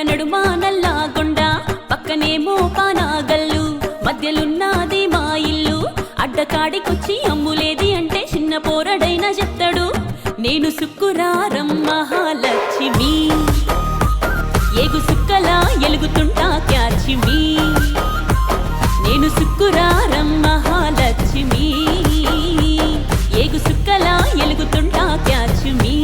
నడుమా నల్లాగొండ పక్కనేమో పానాగల్లు మధ్యలున్నది మా ఇల్లు అడ్డకాడికొచ్చి అమ్ములేది అంటే చిన్న పోరడైనా చెప్తాడు నేను సుక్కురారం మహాలక్ష్మి ఏగు సుక్కలా ఎలుగుతుంటా క్యాచిమి నేను సుక్కురారం మహాలక్ష్మి ఏగు సుక్కలా ఎలుగుతుంటా క్యాచిమి